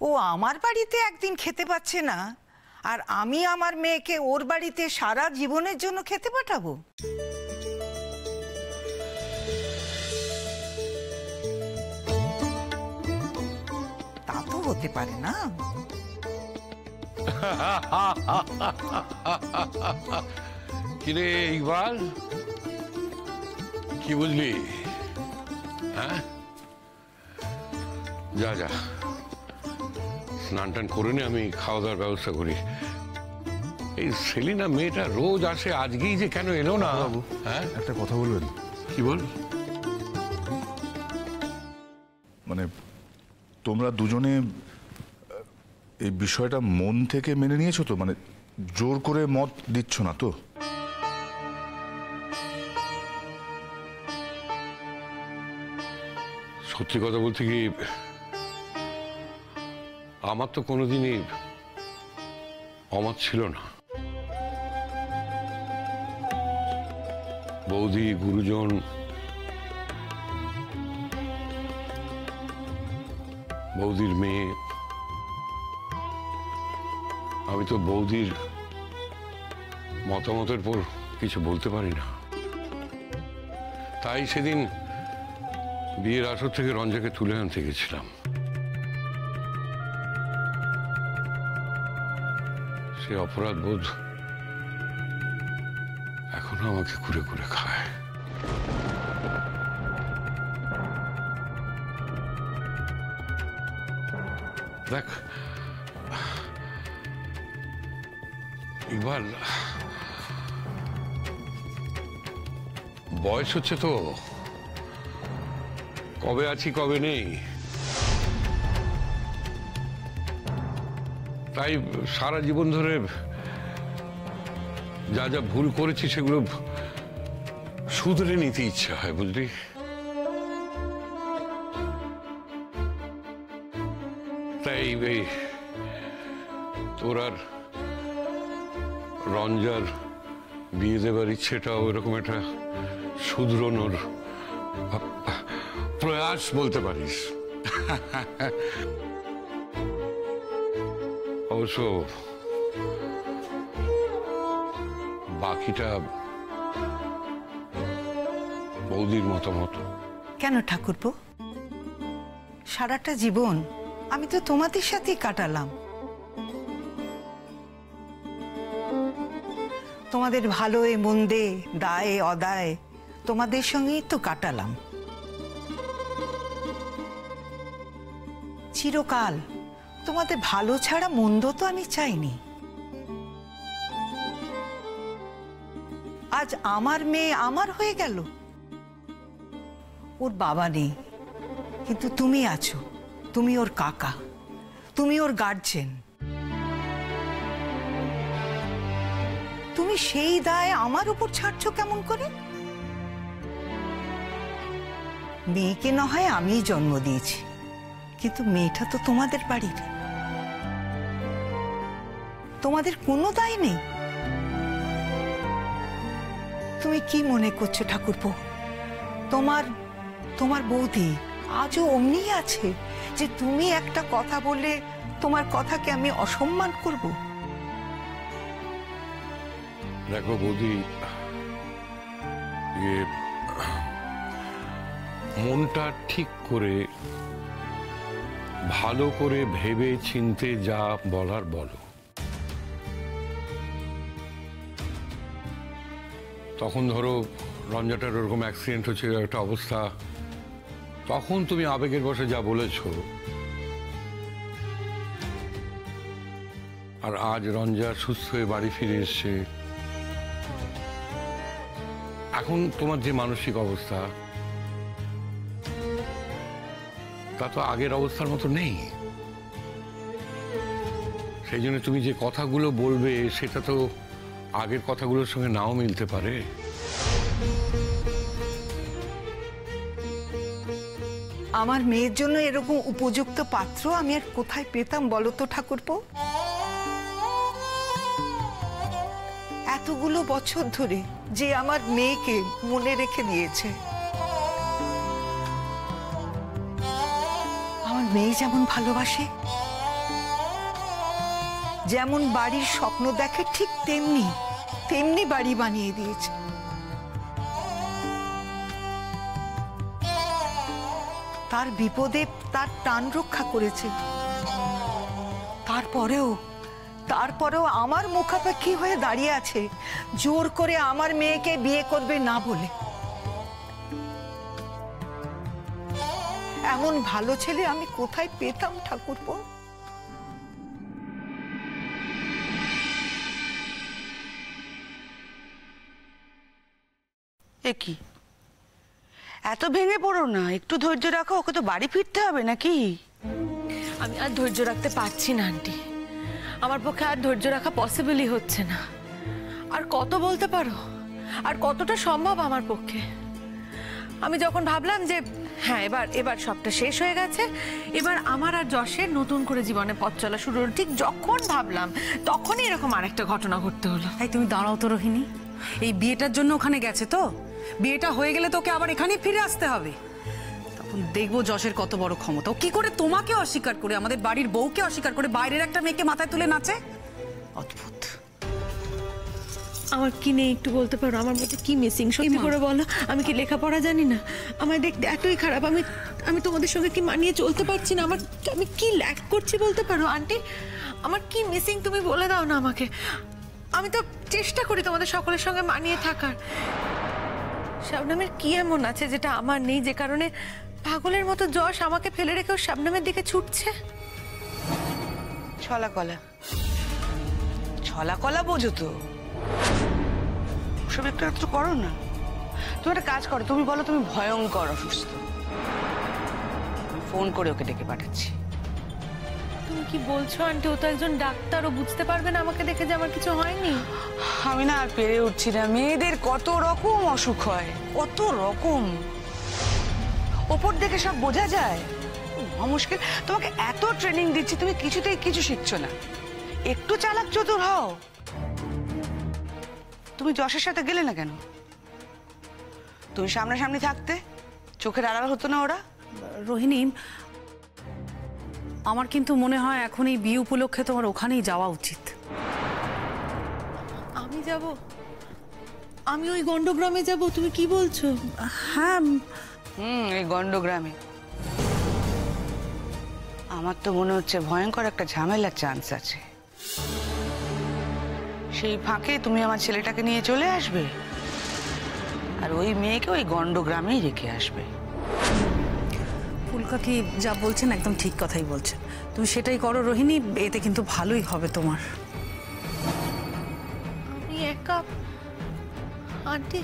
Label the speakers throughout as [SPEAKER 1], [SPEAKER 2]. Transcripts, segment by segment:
[SPEAKER 1] ও আমার বাড়িতে একদিন খেতে পাচ্ছে না, আর আমি আমার মেয়েকে ওর বাড়িতে সারা জীবনের জন্য খেতে পাঠাবো? তা তো হতে পারে না।
[SPEAKER 2] কিরে ইকবাল, কি বুঝলি? হ্যাঁ, যা যা স্নান টান করে নে, আমি খাওয়া দাওয়ার ব্যবস্থা করি। এই সেলিনা মেয়েটা রোজ আসে, আজকেই যে কেন এলো না? বাবু, হ্যাঁ
[SPEAKER 3] একটা কথা বলবেন?
[SPEAKER 2] কি বল?
[SPEAKER 3] মানে তোমরা দুজনে এই বিষয়টা মন থেকে মেনে নিয়েছো তো? মানে জোর করে মত দিচ্ছ না তো?
[SPEAKER 2] সত্যি কথা বলতে কি, আমার তো কোনোদিনই অমত ছিল না। বৌদি, গুরুজন, বৌদির মেয়ে, আমি তো বৌদির মতামতের পর কিছু বলতে পারি না। তাই সেদিন বিয়ের আসর থেকে রঞ্জাকে তুলে আনতে গেছিলাম। সে অপরাধ বোধ এখনো আমাকে কুরে কুরে খায়। দেখ ইকবাল, বয়স হচ্ছে তো, কবে আছি কবে নেই, তাই সারা জীবন ধরে যা যা ভুল করেছি সেগুলো শুধরে নিতে ইচ্ছা হয়, বুঝলি? তাই এই তোর আর রঞ্জার বিয়ে দেবার ইচ্ছেটাও এরকম একটা শুধরানোর প্রয়াস বলতে পারিস। অবশ্য বাকিটা বৌদির মতামত।
[SPEAKER 1] কেন ঠাকুরপো? সারাটা জীবন আমি তো তোমাদের সাথেই কাটালাম। তোমাদের ভালোয় মন্দে, দায়ে অদায়ে তোমাদের সঙ্গেই তো কাটালাম। চিরকাল তোমাদের ভালো ছাড়া মন্দ তো আমি চাইনি। আজ আমার মেয়ে আমার হয়ে গেল। ওর বাবা নেই, কিন্তু তুমি আছো। তুমি ওর কাকা, তুমি ওর গার্জেন। তুমি সেই দায় আমার উপর ছাড়ছো কেমন করে? মেয়েকে না হয় আমিই জন্ম দিয়েছি, কিন্তু মেয়েটা তো তোমাদের বাড়ির। তোমাদের কোনো দায় নেই। তুমি কি মনে করছো ঠাকুরপো? তোমার বৌদি আজও অমনি আছে যে তুমি একটা কথা বললে তোমার কথাকে আমি অসম্মান করব?
[SPEAKER 2] দেখো বৌদি, মনটা ঠিক করে ভালো করে ভেবে চিনতে যা বলার বলো। তখন ধরো রঞ্জাটার ওরকম অ্যাক্সিডেন্ট হচ্ছে, একটা অবস্থা, তখন তুমি আবেগের বশে যা বলেছ, আর আজ রঞ্জা সুস্থ হয়ে বাড়ি ফিরে এসছে, এখন তোমার যে মানসিক অবস্থা তা তো আগের অবস্থার মতো নেই। সেই জন্য তুমি যে কথাগুলো বলবে সেটা তো আগের কথাগুলোর সঙ্গে নাও মিলতে পারে।
[SPEAKER 1] আমার মেয়ের জন্য এরকম উপযুক্ত পাত্র আমি আর কোথায় পেতাম বলো তো ঠাকুরপো? এতগুলো বছর ধরে যে আমার মেয়েকে মনে রেখে দিয়েছে। আমার মেয়ে যেমন ভালোবাসে যেমন বাড়ির স্বপ্ন দেখে ঠিক তেমনি তেমনি বাড়ি বানিয়ে দিয়েছে। তার বিপদে তার প্রাণ রক্ষা করেছে। তারপরেও আমার মুখাপেক্ষী হয়ে দাঁড়িয়ে আছে, জোর করে আমার মেয়েকে বিয়ে করবে না বলে। এমন ভালো ছেলে আমি কোথায় পেতাম ঠাকুরপো?
[SPEAKER 4] এ কি, এত ভেঙে পড়ো না, একটু ধৈর্য রাখো, ওকে তো বাড়ি ফিরতে হবে নাকি?
[SPEAKER 5] আমি আর ধৈর্য রাখতে পারছি না আন্টি, আমার পক্ষে আর ধৈর্য রাখা পসিবলই হচ্ছে না। আর কত বলতে পারো, আর কতটা সম্ভব আমার পক্ষে? আমি যখন ভাবলাম যে হ্যাঁ এবার সবটা শেষ হয়ে গেছে, এবার আমার আর যশের নতুন করে জীবনে পথ চলা শুরু হলো, ঠিক যখন ভাবলাম তখনই এরকম আরেকটা ঘটনা ঘটতে হলো।
[SPEAKER 6] এই তুমি দাঁড়াও তো রোহিণী, এই বিয়েটার জন্য ওখানে গেছে তো, বিয়েটা হয়ে গেলে তোকে আবার এখানেই ফিরে আসতে হবে। তখন দেখবো যশের কত বড় ক্ষমতা, ও কি করে তোমাকে অস্বীকার করে, আমাদের বাড়ির বউকে অস্বীকার করে বাইরের একটা মেয়েকে মাথায় তুলে নাচে। অদ্ভুত।
[SPEAKER 5] আমার কি নেই একটু বলতে পারো? আমার মধ্যে কি মিসিং সত্যি করে বলো? আমি কি লেখাপড়া জানি না? আমার দেখতে এতই খারাপ, আমি তোমাদের সঙ্গে কি মানিয়ে চলতে পারছি না? আমি কি ল্যাক করছি বলতে পারো আন্টি? আমার কি মিসিং তুমি বলে দাও না আমাকে। আমি তো চেষ্টা করি তোমাদের সকলের সঙ্গে মানিয়ে থাকার। শাবনামের কি এমন আছে যেটা আমার নেই, যে কারণে পাগলের মতো যশ আমাকে ফেলে রেখেও শাবনামের দিকে ছুটছে?
[SPEAKER 4] ছলা কলা বোঝো তো, ওসব একটু করো না। তুমি একটা কাজ করো, তুমি বলো তুমি ভয়ঙ্কর অসুস্থ, আমি ফোন করে ওকে ডেকে পাঠাচ্ছি।
[SPEAKER 5] তুমি কি বলছো আন্টি? ও তো একজন ডাক্তার, ও বুঝতে পারবে না আমাকে দেখে যে আমার কিছু হয়নি?
[SPEAKER 4] আমি না আর পেরে উঠছি না, মেয়েদের কত রকম অসুখ হয়, কত রকম, ওপর দেখে সব বোঝা যায়, মুশকিল। তোমাকে এত ট্রেনিং দিচ্ছি, তুমি কিছুতেই কিছু শিখছো না। একটু চালাক চতুর হও। তুমি যশের সাথে গেলে না কেন? তুমি সামনাসামনি থাকতে, চোখের আড়াল হতো না ওরা?
[SPEAKER 6] রোহিণী, আমার কিন্তু মনে হয় এখন এই বিয়ে উপলক্ষে তোমার ওখানেই যাওয়া উচিত।
[SPEAKER 5] আমি যাব? আমি ওই গন্ডগ্রামে যাব? তুমি কি বলছো?
[SPEAKER 6] হ্যাঁ,
[SPEAKER 4] এই গন্ডগ্রামে আমার তো মনে হচ্ছে ভয়ঙ্কর একটা ঝামেলার চান্স আছে। সেই ফাঁকে তুমি আমার ছেলেটাকে নিয়ে চলে আসবে, আর ওই মেয়েকে ওই গন্ডগ্রামেই রেখে আসবে।
[SPEAKER 6] ফুলকাকি যা বলছেন একদম ঠিক কথাই বলছেন, তুমি সেটাই করো রোহিণী, এতে কিন্তু ভালোই হবে তোমার।
[SPEAKER 5] আমি একা? আন্টি,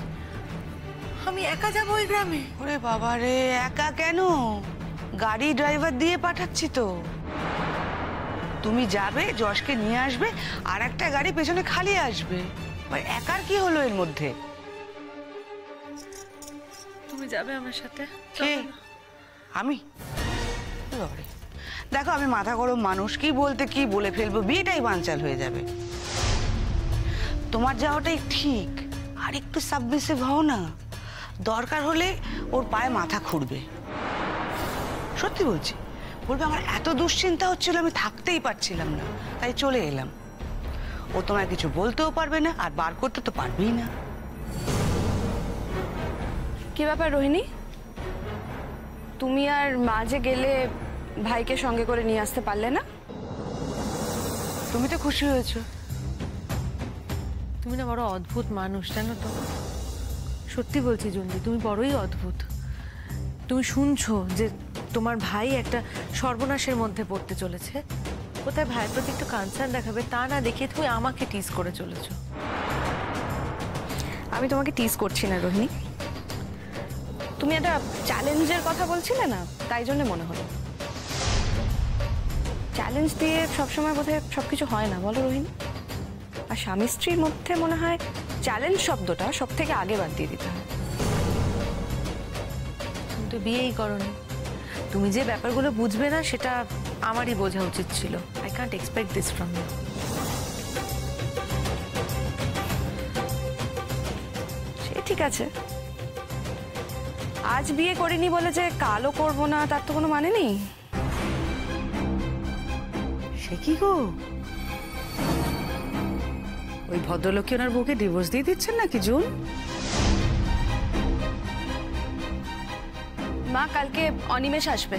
[SPEAKER 5] আমি একা যাব ওই গ্রামে?
[SPEAKER 4] ওরে বাবা রে, একা কেন? গাড়ি ড্রাইভার দিয়ে পাঠাচ্ছি তো। তুমি যাবে, যশকে নিয়ে আসবে, আর একটা গাড়ি পেছনে খালি আসবে। একার কি হলো এর মধ্যে?
[SPEAKER 5] তুমি যাবে আমার সাথে?
[SPEAKER 4] কে? আমি? বাবারে, দেখো আমি মাথা গরম মানুষ, কি বলতে কি বলে ফেলবো, বিয়েটাই বানচাল হয়ে যাবে। তোমার যাওয়াটাই ঠিক, আর একটু সাবমিসিভ হও না, দরকার হলে ওর পায়ে মাথা খুঁড়বে। সত্যি বলছি, বলবে আমার এত দুশ্চিন্তা হচ্ছিল, আমি থাকতেই পারছিলাম না, তাই চলে এলাম। ও তোমায় কিছু বলতেও পারবে না, আর বার করতে তো পারবেই না।
[SPEAKER 7] কি ব্যাপার রোহিণী, তুমি আর মা যে গেলে ভাইকে সঙ্গে করে নিয়ে আসতে পারলে না?
[SPEAKER 4] তুমি তো খুশি হয়েছো।
[SPEAKER 5] তুমি না বড় অদ্ভুত মানুষ, জানো তো? সত্যি বলছি জুন্দি, তুমি বড়ই অদ্ভুত। তুমি শুনছো যে তোমার ভাই একটা সর্বনাশের মধ্যে পড়তে চলেছে, কোথায় ভাইয়ের প্রতি একটু কনসার্ন দেখাবে তা না দেখিয়ে তুমি আমাকে টিজ করে চলেছো।
[SPEAKER 7] আমি তোমাকে টিজ করছি না রোহিণী, তুমি একটা চ্যালেঞ্জের কথা বলছিলে না, তাই জন্য মনে হলো। চ্যালেঞ্জ দিয়ে সবসময় বোধহয় সবকিছু হয় না, বলো রোহিণী? আর স্বামী স্ত্রীর মধ্যে মনে হয় চ্যালেঞ্জ শব্দটা সব থেকে আগে বাদ দিয়ে দিতে হয়।
[SPEAKER 5] তুমি তো বিয়েই করোনি, তুমি যে ব্যাপারগুলো বুঝবে না সেটা আমারই বোঝা উচিত ছিল। I can't expect this from you.
[SPEAKER 7] সে ঠিক আছে, আজ বিয়ে করিনি বলে যে কালও করবো না তার তো কোনো মানে নেই।
[SPEAKER 4] সে কি গো,
[SPEAKER 6] ওই ভদ্রলোককে ওনার বউকে ডিভোর্স দিয়ে দিচ্ছেন নাকি জুন?
[SPEAKER 7] মা কালকে অনিমেষ আসবে।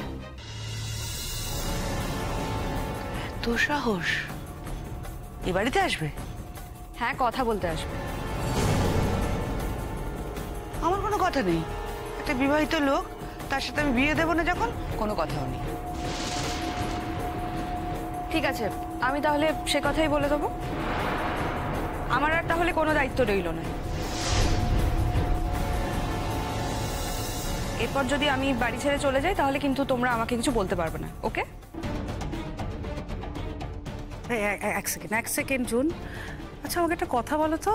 [SPEAKER 4] তোর সাহস এ বাড়িতে আসবে?
[SPEAKER 7] হ্যাঁ, কথা বলতে আসবে।
[SPEAKER 4] আমার কোনো কথা নেই, একটা বিবাহিত লোক, তার সাথে আমি বিয়ে দেবো না যখন, কোনো কথাও নেই।
[SPEAKER 7] ঠিক আছে, আমি তাহলে সে কথাই বলে দেবো। আমার আর তাহলে কোনো দায়িত্ব রইল না। এরপর যদি আমি বাড়ি ছেড়ে চলে যাই তাহলে কিন্তু তোমরা আমাকে কিছু বলতে পারবে না, ওকে?
[SPEAKER 6] এক সেকেন্ড জুন, আচ্ছা আমাকে একটা কথা বলো তো,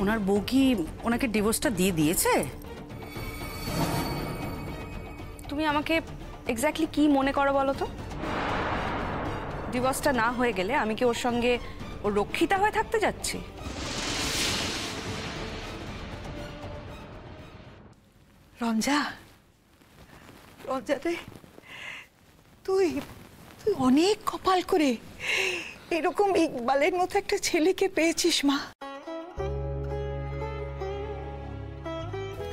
[SPEAKER 6] ওনার বউ কি ওনাকে ডিভোর্সটা দিয়ে দিয়েছে?
[SPEAKER 7] তুমি আমাকে এক্স্যাক্টলি কি মনে করো বলো তো? ডিভোর্সটা না হয়ে গেলে আমি কি ওর সঙ্গে ওর রক্ষিতা হয়ে থাকতে যাচ্ছি?
[SPEAKER 1] রঞ্জা, রঞ্জা রে, তুই তুই অনেক কপাল করে এরকম ইকবালের মতো একটা ছেলেকে পেয়েছিস মা।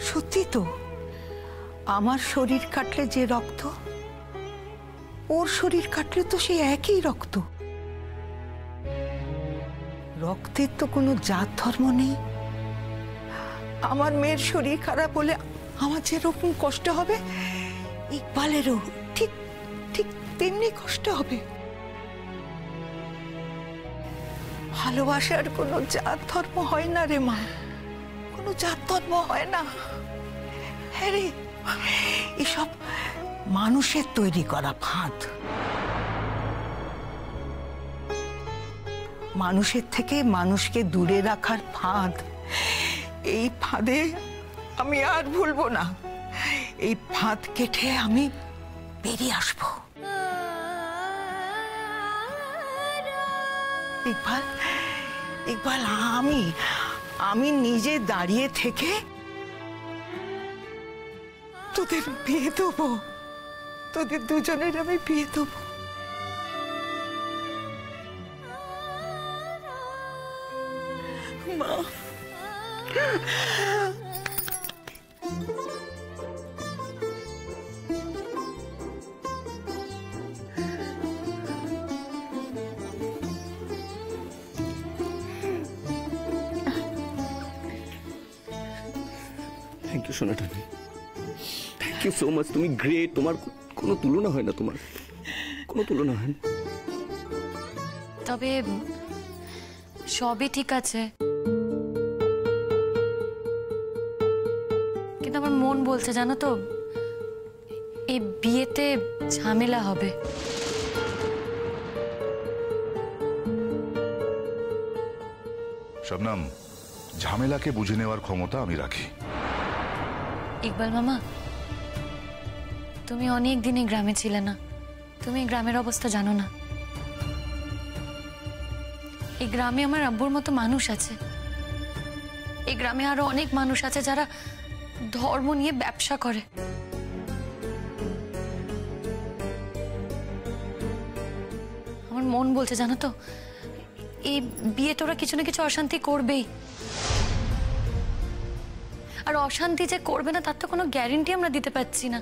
[SPEAKER 1] সত্যি তো, আমার শরীর কাটলে যে রক্ত, ওর শরীর কাটলে তো সেই একই রক্ত। রক্তের তো কোনো জাত ধর্ম নেই। আমার মেয়ের শরীর খারাপ হলে আমার যেরকম কষ্ট হবে, ইকবালেরও ঠিক ঠিক তেমনি কষ্ট হবে। ভালোবাসার কোনো জাত ধর্ম হয় না রে মা, কোনো জাত ধর্ম হয় না। হ্যাঁ রে, এসব মানুষের তৈরি করা ফাঁদ। মানুষের থেকে মানুষকে দূরে রাখার ফাঁদ। এই ফাঁদে আমি আর ভুলবো না। এই ফাঁদ কেটে আমি বেরিয়ে আসবো। ইকবাল, ইকবাল, আমি নিজে দাঁড়িয়ে থেকে তোদের বিয়ে দেবো, তোদের দুজনের আমি বিয়ে দেবো। মা,
[SPEAKER 8] থ্যাংক ইউ সোনাটা, থ্যাংক ইউ সো মাচ। তুমি গ্রেট, তোমার কোনো তুলনা হয় না, তোমার কোনো তুলনা হয় না।
[SPEAKER 9] তবে সবই ঠিক আছে, কিন্তু আমার মন বলছে জানো তো, এই বিয়েতে ঝামেলা হবে।
[SPEAKER 3] শবনম, ঝামেলাকে বুঝে নেওয়ার ক্ষমতা আমি রাখি।
[SPEAKER 9] ইকবাল মামা, তুমি অনেক দিনে গ্রামে ছিলে না, তুমি গ্রামের অবস্থা জানো না। এই গ্রামে আমার আব্বুর মতো মানুষ আছে, এই গ্রামে আরো অনেক মানুষ আছে যারা ধর্ম নিয়ে ব্যবসা করে। আমার মন বলছে জানো তো, এই বিয়ে তোরা কিছু না কিছু অশান্তি করবেই। আর অশান্তি যে করবে না তার তো কোনো গ্যারেন্টি আমরা দিতে পারছি না।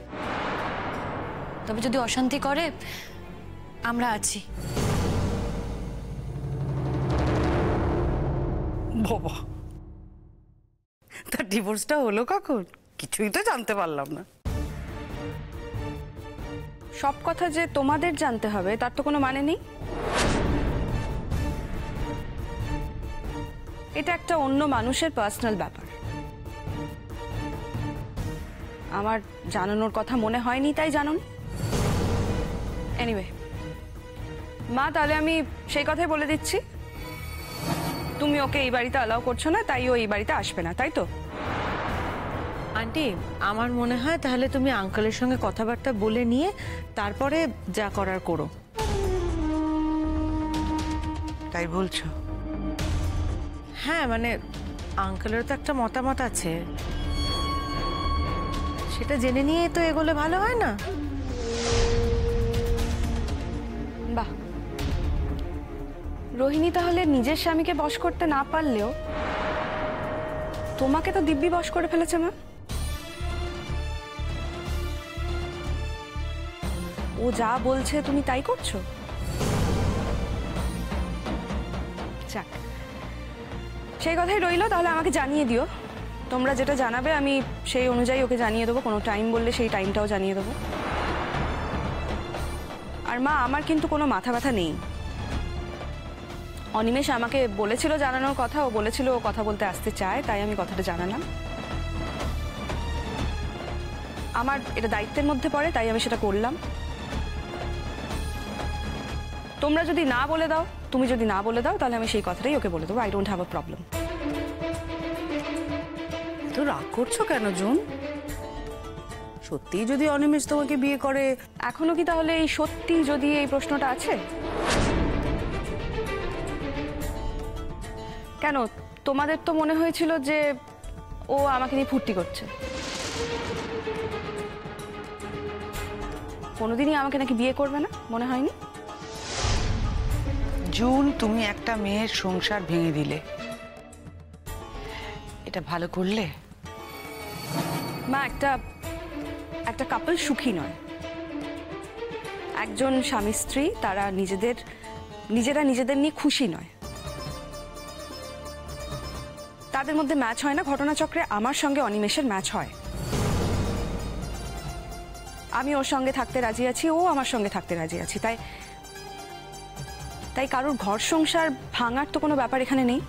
[SPEAKER 9] তবে যদি অশান্তি করে, আমরা আছি।
[SPEAKER 6] বাবা, তার ডিভোর্সটা হলো কখন? কিছুই তো জানতে পারলাম না।
[SPEAKER 7] সব কথা যে তোমাদের জানতে হবে তার তো কোনো মানে নেই। এটা একটা অন্য মানুষের পার্সোনাল ব্যাপার। আমার জানানোর কথা মনে হয়নি তাই জানোনি। এনিওয়ে মা, তাহলে আমি সেই কথাই বলে দিচ্ছি, তুমি ওকে এই বাড়িতে অ্যালাউ করছো না, তাই ও এই বাড়িতে আসবে না, তাই তো?
[SPEAKER 5] আন্টি, আমার মনে হয় তাহলে তুমি আঙ্কেলের সঙ্গে কথাবার্তা বলে নিয়ে তারপরে যা করার করো।
[SPEAKER 4] তাই বলছো?
[SPEAKER 5] হ্যাঁ, মানে আঙ্কেলের তো একটা মতামত আছে, সেটা জেনে নিয়ে তো এগোলে ভালো হয় না?
[SPEAKER 7] বাহ, রোহিণী তাহলে নিজের স্বামীকে বশ করতে না পারলেও তোমাকে তো দিব্যি বশ করে ফেলেছে মা। ও যা বলছে তুমি তাই করছো? যাক, সেই কথাই রইলো, তাহলে আমাকে জানিয়ে দিও। তোমরা যেটা জানাবে আমি সেই অনুযায়ী ওকে জানিয়ে দেবো, কোনো টাইম বললে সেই টাইমটাও জানিয়ে দেবো। আর মা, আমার কিন্তু কোনো মাথা ব্যথা নেই। অনিমেষ আমাকে বলেছিল জানানোর কথা, ও বলেছিল ও কথা বলতে আসতে চায়, তাই আমি কথাটা জানালাম। আমার এটা দায়িত্বের মধ্যে পড়ে, তাই আমি সেটা করলাম। তোমরা যদি না বলে দাও, তুমি যদি না বলে দাও, তাহলে আমি সেই কথাটাই ওকে বলে দেবো। I don't have a problem.
[SPEAKER 6] তো রাগ করছো কেন জুন? সত্যি যদি অনিমেষ তোমাকে বিয়ে করে,
[SPEAKER 7] এখনো কি তাহলে এই সত্যি যদি এই প্রশ্নটা আছে? কেন, তোমাদের তো মনে হয়েছিল যে ও আমাকে নিয়ে ফুর্তি করছে। কোনোদিনই আমাকে নাকি বিয়ে করবে না, মনে হয়নি?
[SPEAKER 4] জুন, তুমি একটা মেয়ের সংসার ভেঙে দিলে, এটা ভালো করলে?
[SPEAKER 7] মা, একটা কাপল সুখী নয়। একজন স্বামী স্ত্রী তারা নিজেরা নিজেদের নিয়ে খুশি নয়, তাদের মধ্যে ম্যাচ হয় না। ঘটনাচক্রে আমার সঙ্গে অনিমেষের ম্যাচ হয়। আমি ওর সঙ্গে থাকতে রাজি আছি, ও আমার সঙ্গে থাকতে রাজি আছি, তাই কারোর ঘর সংসার ভাঙার তো কোনো ব্যাপার এখানে নেই।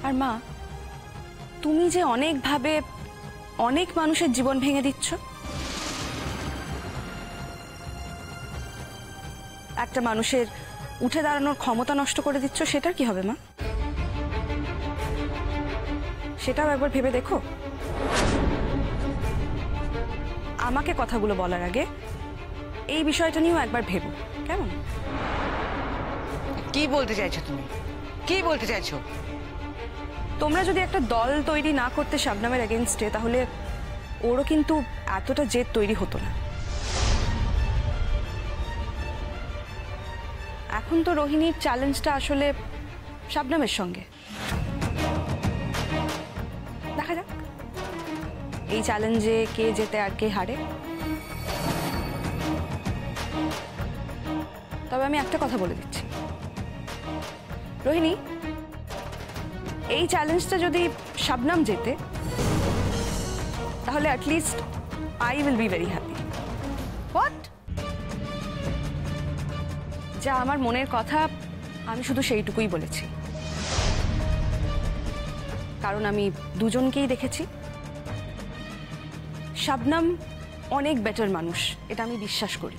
[SPEAKER 7] আর মা, তুমি যে অনেকভাবে অনেক মানুষের জীবন ভেঙে দিচ্ছ, একটা মানুষের উঠে দাঁড়ানোর ক্ষমতা নষ্ট করে দিচ্ছ, সেটার কি হবে মা? সেটাও একবার ভেবে দেখো। আমাকে কথাগুলো বলার আগে এই বিষয়টা নিয়েও একবার ভেবো, কেমন?
[SPEAKER 4] কি বলতে চাইছো তুমি? কি বলতে চাইছো?
[SPEAKER 7] তোমরা যদি একটা দল তৈরি না করতে শাবনামের এগেইনস্টে, তাহলে ওরও কিন্তু এতটা জেদ তৈরি হতো না। এখন তো রোহিণীর চ্যালেঞ্জটা আসলে শাবনামের সঙ্গে। দেখা যাক এই চ্যালেঞ্জে কে জেতে আর কে হারে। তবে আমি একটা কথা বলে দিচ্ছি, রোহিণী, এই চ্যালেঞ্জটা যদি শাবনাম জেতে, তাহলে at least I will be very happy. What? যা আমার মনের কথা আমি শুধু সেইটুকুই বলেছি, কারণ আমি দুজনকেই দেখেছি। শাবনাম অনেক বেটার মানুষ, এটা আমি বিশ্বাস করি।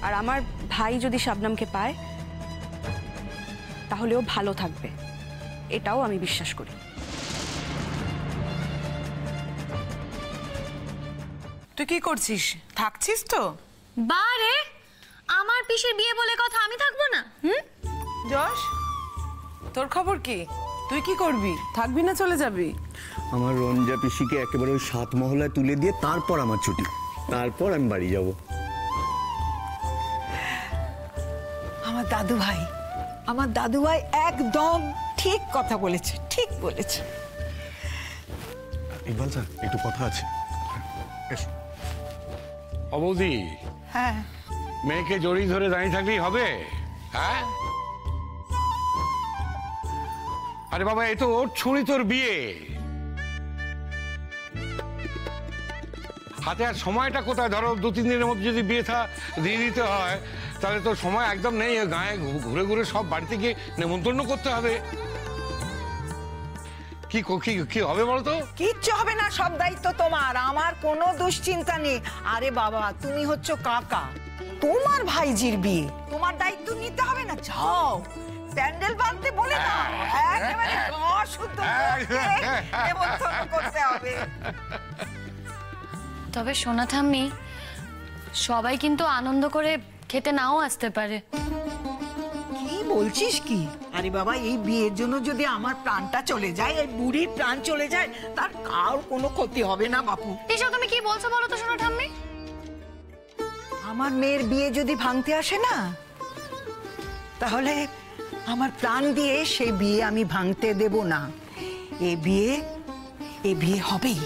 [SPEAKER 7] আর আমার ভাই যদি শাবনামকে পায়, তাহলেও ভালো থাকবে, এটাও আমি বিশ্বাস করি।
[SPEAKER 10] তুই কি করছিস? থাকছিস তো?
[SPEAKER 9] বারে, আমার পিসির বিয়ে বলে কথা, আমি থাকবো না?
[SPEAKER 10] যশ, তোর খবর কি? তুই কি করবি? থাকবি না চলে যাবি?
[SPEAKER 8] আমার রঞ্জা পিসিকে একেবারে ওই 7 মহলায় তুলে দিয়ে তারপর আমার ছুটি, তারপর আমি বাড়ি যাব।
[SPEAKER 1] আমার দাদু ভাই একদম ঠিক কথা বলেছে, ঠিক বলেছে।
[SPEAKER 3] ইকবাল স্যার, একটু কথা আছে। এসো।
[SPEAKER 2] অবধি,
[SPEAKER 1] হ্যাঁ,
[SPEAKER 2] মেয়েকে জড়িয়ে ধরে দাঁড়িয়ে থাকলেই হবে? হ্যাঁ, আরে বাবা, এ তো ওর ছুরি তোর বিয়ে, হাতে আর সময়টা কোথায়? ধরো 2-3 দিনের মধ্যে যদি বিয়ে দিয়ে দিতে হয়, তাহলে তো সময় একদম নেই। গায়ে ঘুরে ঘুরে সব বাড়িতে গিয়ে নেমন্তন্ন করতে হবে। কি হবে বলতো?
[SPEAKER 1] কিচ্ছু হবে না, সব দায়িত্ব তোমার, আমার কোনো দুশ্চিন্তা নেই। আরে বাবা, তুমি হচ্ছ কাকা, তোমার ভাইজির বিয়ে, তোমার দায়িত্ব নিতে হবে না। যাও, প্যান্ডেল বাঁধতে বলে দাও, একেবারে ঘর শুদ্ধ নেমন্তন্ন করতে হবে।
[SPEAKER 9] তবে সোনা ঠাম্মি, সবাই কিন্তু আনন্দ করে খেতে নাও আসতে পারে।
[SPEAKER 1] কি বলছিস কি? আরে বাবা, এই বিয়ের জন্য যদি আমার প্রাণটা চলে যায়, এই বুড়ির প্রাণ চলে যায়, তার কার কোনো ক্ষতি হবে না বাপু।
[SPEAKER 9] এসব তুমি কি বলছো বলো তো সোনা ঠাম্মি?
[SPEAKER 1] আমার মেয়ের বিয়ে যদি ভাঙতে আসে না, তাহলে আমার প্রাণ দিয়ে সেই বিয়ে আমি ভাঙতে দেব না। এ বিয়ে হবেই।